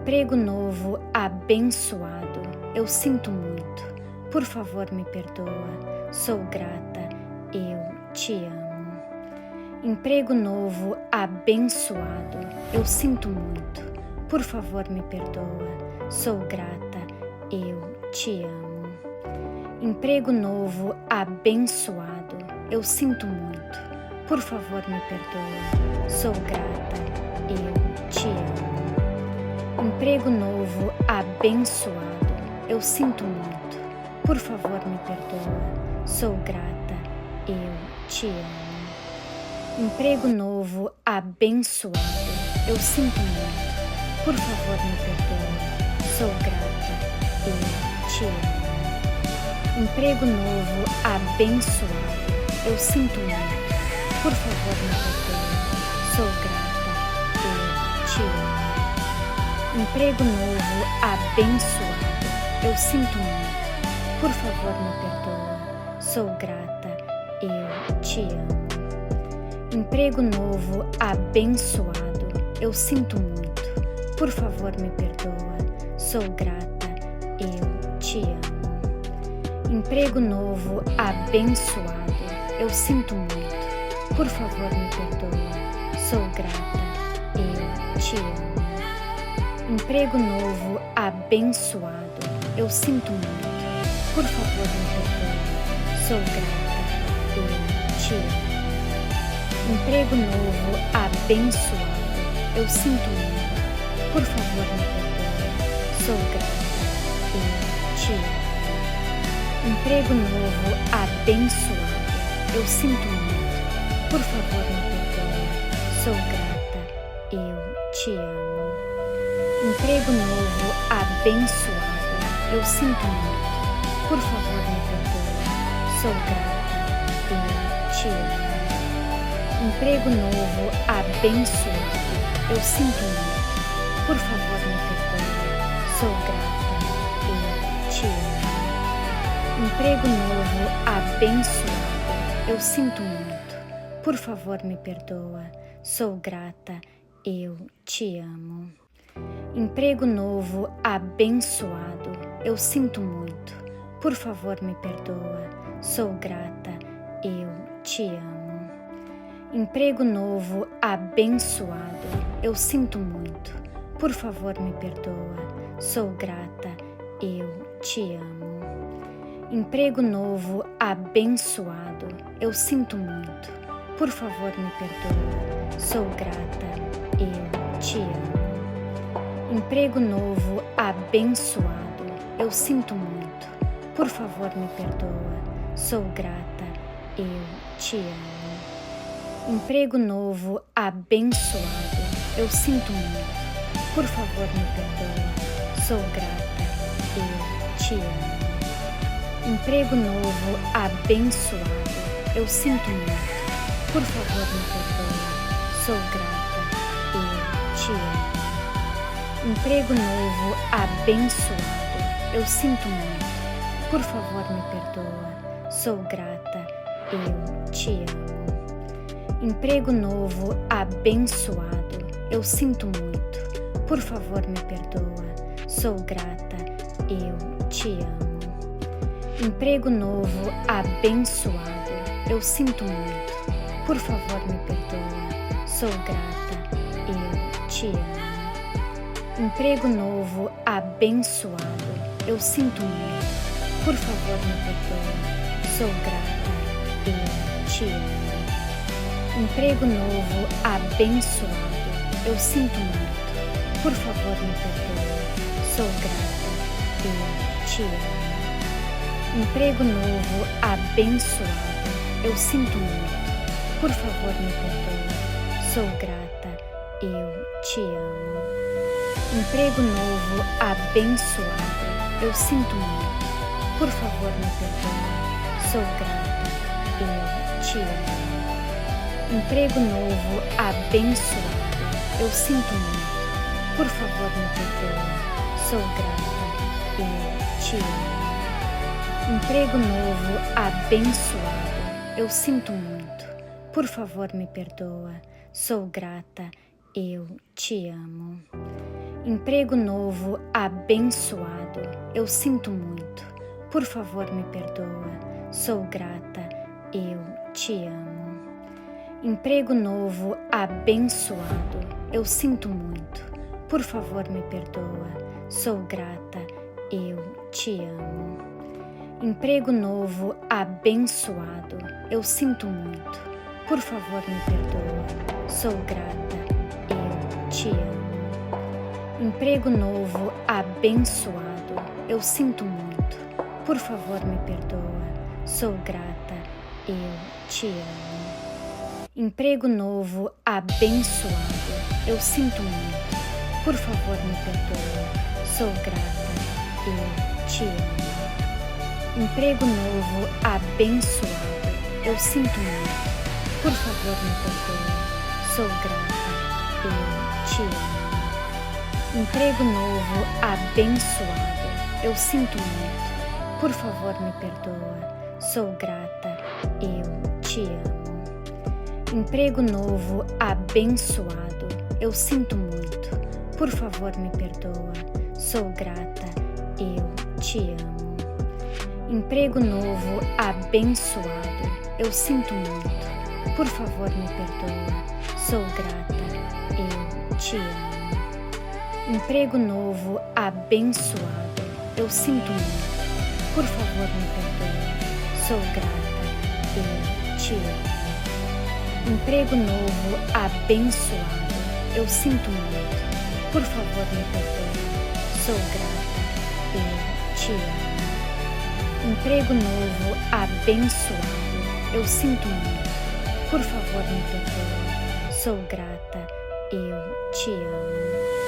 Emprego novo abençoado. Eu sinto muito. Por favor, me perdoa. Sou grata. Eu te amo. Emprego novo abençoado. Eu sinto muito. Por favor, me perdoa. Sou grata. Eu te amo. Emprego novo abençoado. Eu sinto muito. Por favor, me perdoa. Sou grata. Eu te amo. Emprego novo abençoado. Eu sinto muito. Por favor, me perdoa. Sou grata. Eu te amo. Emprego novo abençoado. Eu sinto muito. Por favor, me perdoa. Sou grata. Eu te amo. Emprego novo abençoado. Eu sinto muito. Por favor, me perdoa. Sou grata. Eu te amo. Emprego novo abençoado. Eu sinto muito. Por favor, me perdoa. Sou grata. Eu te amo. Emprego novo abençoado. Eu sinto muito. Por favor, me perdoa. Sou grata. Eu te amo. Emprego novo abençoado. Eu sinto muito. Por favor, me perdoa. Sou grata. Eu te amo. Emprego novo abençoado. Eu sinto muito. Por favor, me perdoa. Sou grata. Eu te amo. Emprego novo abençoado. Eu sinto muito. Por favor, me perdoa. Sou grata. Eu te amo. Emprego novo abençoado. Eu sinto muito. Por favor, me perdoa. Sou grata. Eu te amo. Emprego novo abençoado. Eu sinto muito. Por favor, me perdoa. Sou grata. Eu te amo. Emprego novo abençoado. Eu sinto muito. Por favor, me perdoa. Sou grata. Eu te amo. Emprego novo abençoado. Eu sinto muito. Por favor, me perdoa. Sou grata. Eu te amo. Emprego novo abençoado. Eu sinto muito. Por favor, me perdoa. Sou grata. Eu te amo. Emprego novo abençoado. Eu sinto muito. Por favor, me perdoa. Sou grata. Eu te amo. Emprego novo abençoado. Eu sinto muito. Por favor, me perdoa. Sou grata. Eu te amo. Emprego novo abençoado. Eu sinto muito. Por favor, me perdoa. Sou grata. Eu te amo. Emprego novo abençoado. Eu sinto muito. Por favor, me perdoa. Sou grata. Eu te amo. Emprego novo abençoado. Eu sinto muito. Por favor, me perdoa. Sou grata. Eu te amo. Emprego novo abençoado. Eu sinto muito. Por favor, me perdoa. Sou grata. Eu te amo. Emprego novo abençoado. Eu sinto muito. Por favor, me perdoa. Sou grata. Eu te amo. Emprego novo abençoado. Eu sinto muito. Por favor, me perdoa. Sou grata. Eu te amo. Emprego novo abençoado. Eu sinto muito. Por favor, me perdoa. Sou grata. Eu te amo. Emprego novo abençoado. Eu sinto muito. Por favor, me perdoa. Sou grata. Eu te amo. Emprego novo abençoado. Eu sinto muito. Por favor, me perdoa. Sou grata. Eu te amo. Emprego novo abençoado. Eu sinto muito. Por favor, me perdoa. Sou grata. Eu te amo. Emprego novo abençoado. Eu sinto muito. Por favor, me perdoa. Sou grata. Eu te amo. Emprego novo abençoado. Eu sinto muito. Por favor, me perdoa. Sou grata. Eu te amo. Emprego novo abençoado. Eu sinto muito. Por favor, me perdoa. Sou grata. Eu te amo. Emprego novo abençoado. Eu sinto muito. Por favor, me perdoa. Sou grata. Eu te amo. Emprego novo abençoado. Eu sinto muito. Por favor, me perdoa. Sou grata. Eu te amo. Emprego novo abençoado. Eu sinto muito. Por favor, me perdoa. Sou grata. Eu te amo. Emprego novo abençoado. Eu sinto muito. Por favor, me perdoa. Sou grata. Eu te amo. Emprego novo abençoado. Eu sinto muito. Por favor, me perdoa. Sou grata. Eu te amo. Emprego novo abençoado. Eu sinto muito. Por favor, me perdoa. Sou grata. Eu te amo. Emprego novo abençoado. Eu sinto muito. Por favor, me perdoa. Sou grata. Eu te amo. Emprego novo abençoado. Eu sinto muito. Por favor, me perdoa. Sou grata. Eu te amo. Emprego novo abençoado. Eu sinto muito. Por favor, me perdoa. Sou grata. Eu te amo. Emprego novo abençoado. Eu sinto muito. Por favor, me perdoa. Sou grata. Eu te amo. Emprego novo abençoado. Eu sinto muito. Por favor, me perdoa. Sou grata. Eu te amo.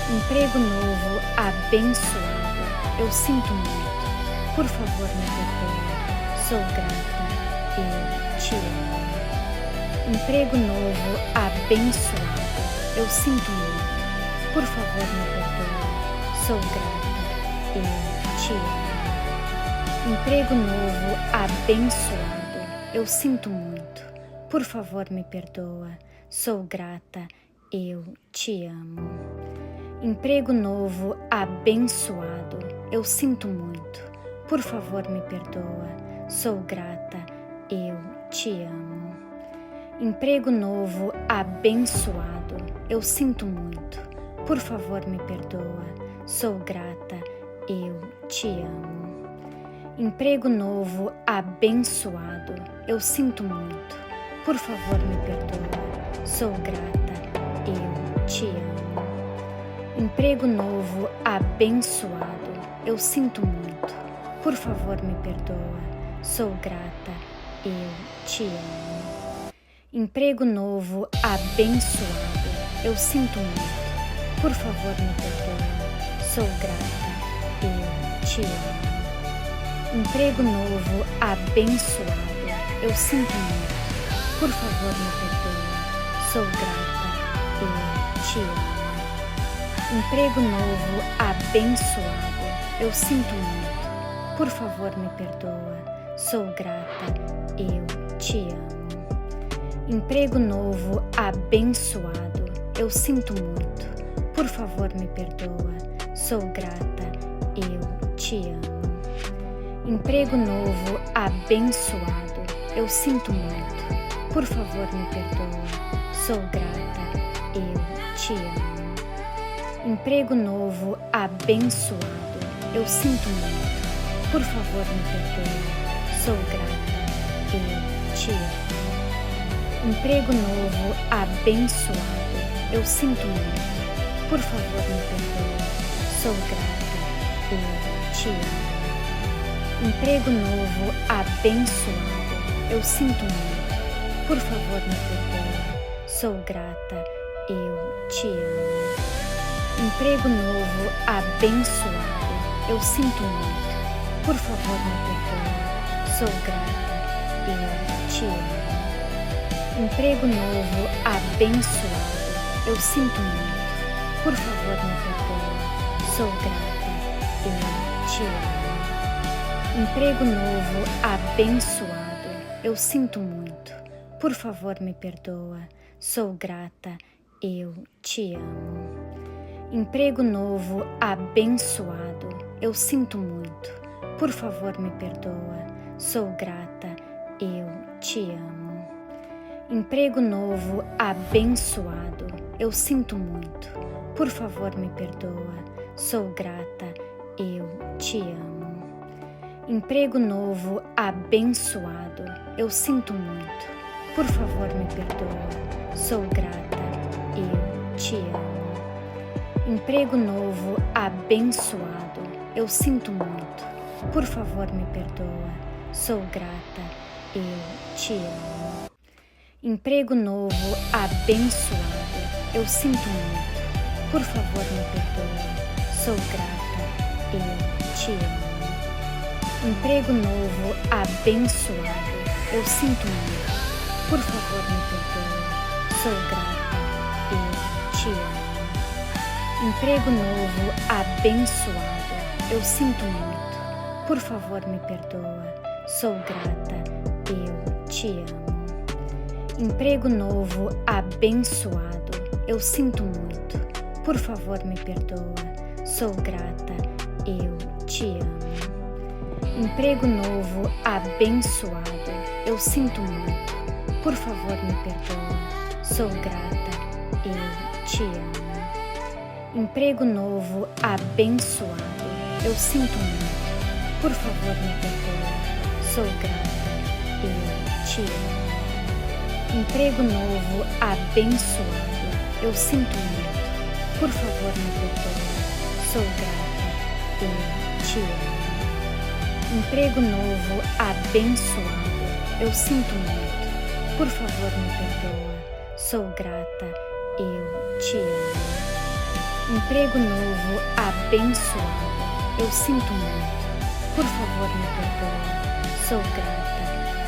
Emprego novo abençoado. Eu sinto muito. Por favor, me perdoa. Sou grata. Eu te amo. Emprego novo abençoado. Eu sinto muito. Por favor, me perdoa. Sou grata. Eu te amo. Emprego novo abençoado. Eu sinto muito. Por favor, me perdoa. Sou grata. Eu te amo. Emprego novo abençoado. Eu sinto muito. Por favor, me perdoa. Sou grata. Eu te amo. Emprego novo abençoado. Eu sinto muito. Por favor, me perdoa. Sou grata. Eu te amo. Emprego novo abençoado. Eu sinto muito. Por favor, me perdoa. Sou grata. Eu te amo. Emprego novo abençoado. Eu sinto muito. Por favor, me perdoa. Sou grata. Eu te amo. Emprego novo abençoado. Eu sinto muito. Por favor, me perdoa. Sou grata. Eu te amo. Emprego novo abençoado. Eu sinto muito. Por favor, me perdoa. Sou grata. Eu te amo. Emprego novo abençoado. Eu sinto muito. Por favor, me perdoa. Sou grata. Eu te amo. Emprego novo abençoado. Eu sinto muito. Por favor, me perdoa. Sou grata. Eu te amo. Emprego novo abençoado. Eu sinto muito. Por favor, me perdoa. Sou grata. Eu te amo. Emprego novo abençoado. Eu sinto muito. Por favor, me perdoa. Sou grata. Eu te amo. Emprego novo abençoado. Eu sinto muito. Por favor, me perdoa. Sou grata. Eu te amo. Emprego novo abençoado. Eu sinto muito. Por favor, me perdoa. Sou grata. Eu te amo. Emprego novo abençoado. Eu sinto muito. Por favor, me perdoa. Sou grata. Eu te amo. Emprego novo abençoado. Eu sinto muito. Por favor, me perdoa. Sou grata. Eu te amo. Emprego novo abençoado. Eu sinto muito. Por favor, me perdoa. Sou grata. Eu te amo. Emprego novo abençoado. Eu sinto muito. Por favor, me perdoa. Sou grata. Eu te amo. Emprego novo abençoado. Eu sinto muito. Por favor, me perdoa. Sou grata. Eu te amo. Emprego novo abençoado. Eu sinto muito. Por favor, me perdoa. Sou grata. Eu te amo. Emprego novo abençoado. Eu sinto muito. Por favor, me perdoa. Sou grata. Eu te amo. Emprego novo abençoado. Eu sinto muito. Por favor, me perdoa. Sou grata. Eu te amo. Emprego novo abençoado. Eu sinto muito. Por favor, me perdoa. Sou grata. Eu te amo. Emprego novo abençoado. Eu sinto muito. Por favor, me perdoa. Sou grata. Eu te amo. Emprego novo abençoado. Eu sinto muito. Por favor, me perdoa. Sou grata. Eu te amo. Emprego novo abençoado. Eu sinto muito. Por favor, me perdoa. Sou grata. Eu te amo. Emprego novo abençoado. Eu sinto muito. Por favor, me perdoa. Sou grata. Eu te amo. Emprego novo abençoado. Eu sinto muito. Por favor, me perdoa. Sou grata. Eu te amo. Emprego novo abençoado. Eu sinto muito. Por favor, me perdoa. Sou grata. Eu te amo. Emprego novo abençoado. Eu sinto muito. Por favor, me perdoa. Sou grata.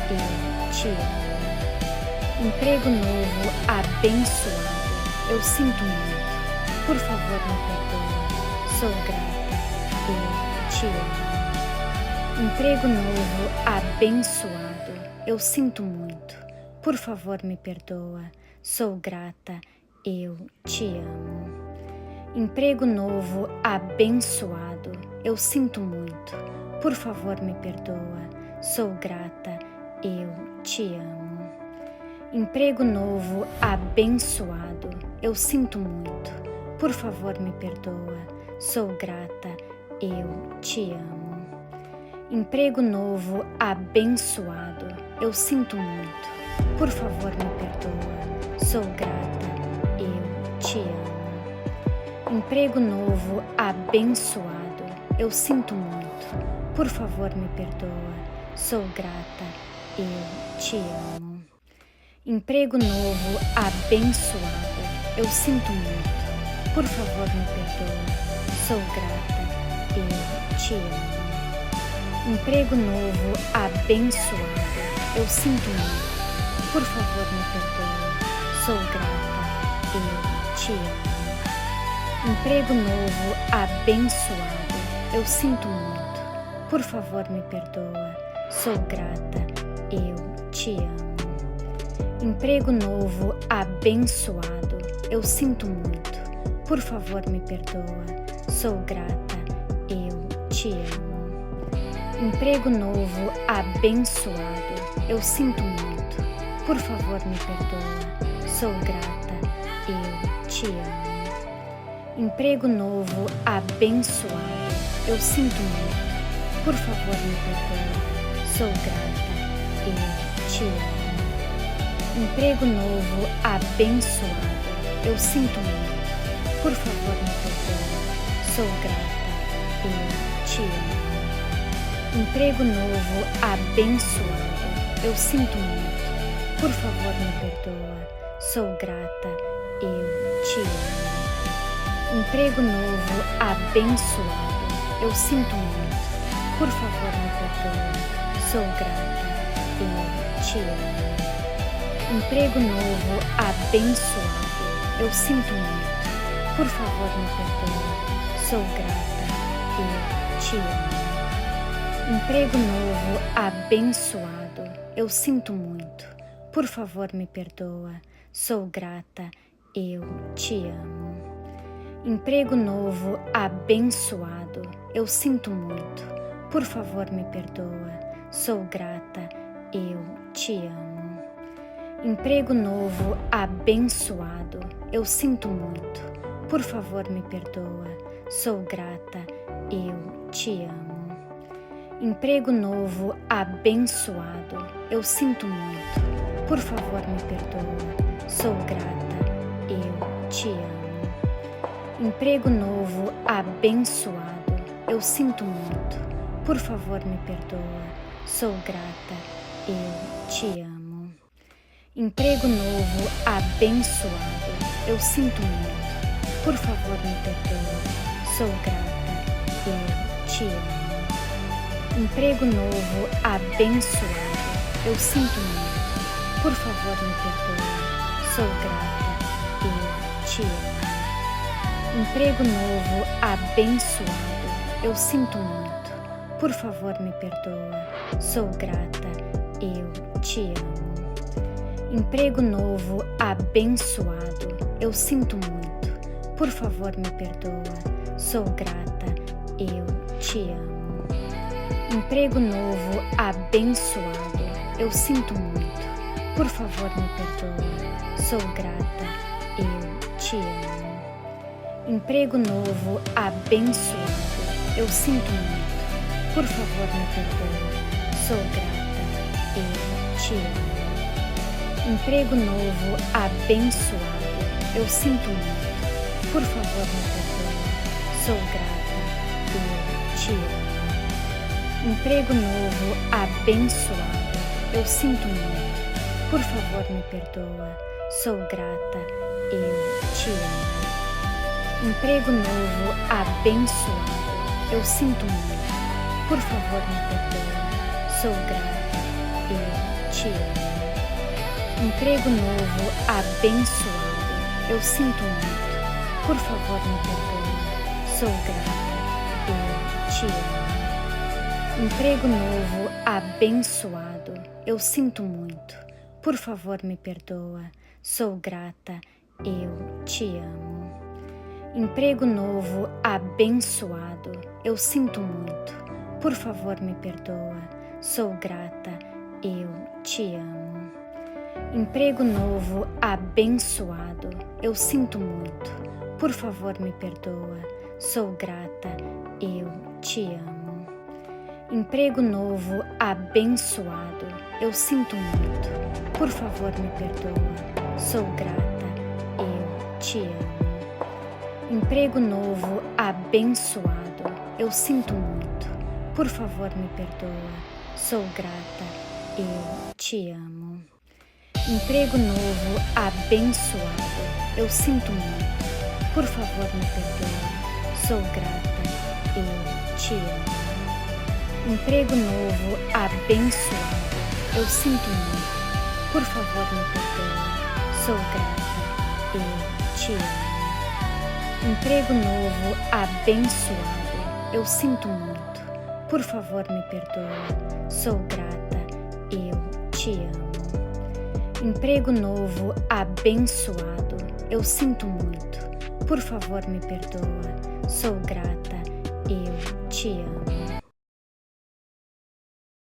Eu te amo. Emprego novo abençoado. Eu sinto muito. Por favor, me perdoa. Sou grata. Eu te amo. Emprego novo abençoado. Eu sinto muito. Por favor, me perdoa. Sou grata. Eu te amo. Emprego novo abençoado. Eu sinto muito. Por favor, me perdoa. Sou grata. Eu te amo. Emprego novo abençoado. Eu sinto muito. Por favor, me perdoa. Sou grata. Eu te amo. Emprego novo abençoado. Eu sinto muito. Por favor, me perdoa. Sou grata. Eu te amo. Emprego novo abençoado. Eu sinto muito. Por favor, me perdoa. Sou grata. Eu te amo. Emprego novo abençoado. Eu sinto muito. Por favor, me perdoa. Sou grata. Eu te amo. Emprego novo abençoado. Eu sinto muito. Por favor, me perdoa. Sou grata. Eu te amo. Emprego novo abençoado. Eu sinto muito. Por favor, me perdoa. Sou grata. Eu te amo. Emprego novo abençoado. Eu sinto muito. Por favor, me perdoa. Sou grata. Eu te amo. Emprego novo abençoado. Eu sinto muito. Por favor, me perdoa. Sou grata. Eu te amo. Emprego novo abençoado. Eu sinto muito. Por favor, me perdoa. Sou grata. Eu te amo. Emprego novo abençoado. Eu sinto muito. Por favor, me perdoa. Sou grata. Eu te amo. Emprego novo abençoado. Eu sinto muito. Por favor, me perdoa. Sou grata. Eu te amo. Emprego novo abençoado. Eu sinto muito. Por favor, me perdoa. Sou grata. Eu te amo. Emprego novo abençoado. Eu sinto muito. Por favor, me perdoa. Sou grata. Eu te amo. Emprego novo abençoado. Eu sinto muito. Por favor, me perdoa. Sou grata. Eu te amo. Emprego novo abençoado. Eu sinto muito. Por favor, me perdoa. Sou grata. Eu te amo. Emprego novo abençoado. Eu sinto muito. Por favor, me perdoa. Sou grata. Eu te amo. Emprego novo abençoado. Eu sinto muito. Por favor, me perdoa. Sou grata. Eu te amo. Emprego novo abençoado. Eu sinto muito. Por favor, me perdoa. Sou grata. Eu te amo. Emprego novo abençoado. Eu sinto muito. Por favor, me perdoa. Sou grata. Eu te amo. Emprego novo abençoado. Eu sinto muito. Por favor, me perdoa. Sou grata. Eu te amo. Emprego novo abençoado. Eu sinto muito. Por favor, me perdoa. Sou grata. Eu te amo. Emprego novo abençoado. Eu sinto muito. Por favor, me perdoa. Sou grata. Eu te amo. Emprego novo abençoado. Eu sinto muito. Por favor, me perdoa. Sou grata. Eu te amo. Emprego novo abençoado. Eu sinto muito. Por favor, me perdoa. Sou grata. Eu te amo. Emprego novo abençoado. Eu sinto muito. Por favor, me perdoa. Sou grata. Eu te amo. Emprego novo abençoado. Eu sinto muito. Por favor, me perdoa. Sou grata. Eu te amo. Emprego novo abençoado. Eu sinto muito. Por favor, me perdoa. Sou grata. Eu te amo. Emprego novo abençoado. Eu sinto muito. Por favor, me perdoa. Sou grata. Eu te amo. Emprego novo abençoado. Eu sinto muito. Por favor, me perdoa. Sou grata. Eu te amo. Emprego novo abençoado. Eu sinto muito. Por favor, me perdoa. Sou grata. Eu te amo. Emprego novo abençoado. Eu sinto muito. Por favor, me perdoa. Sou grata. Eu te amo. Emprego novo abençoado. Eu sinto muito. Por favor, me perdoa. Sou grata. Eu te amo. Emprego novo abençoado. Eu sinto muito. Por favor, me perdoa. Sou grata. Eu te amo. Emprego novo abençoado. Eu sinto muito. Por favor, me perdoa. Sou grata. Eu te amo. Emprego novo abençoado. Eu sinto muito. Por favor, me perdoa. Sou grata. Eu te amo. Emprego novo abençoado. Eu sinto muito. Por favor, me perdoa. Sou grata. Eu te amo. Emprego novo abençoado. Eu sinto muito. Por favor, me perdoa. Sou grata. Eu te amo.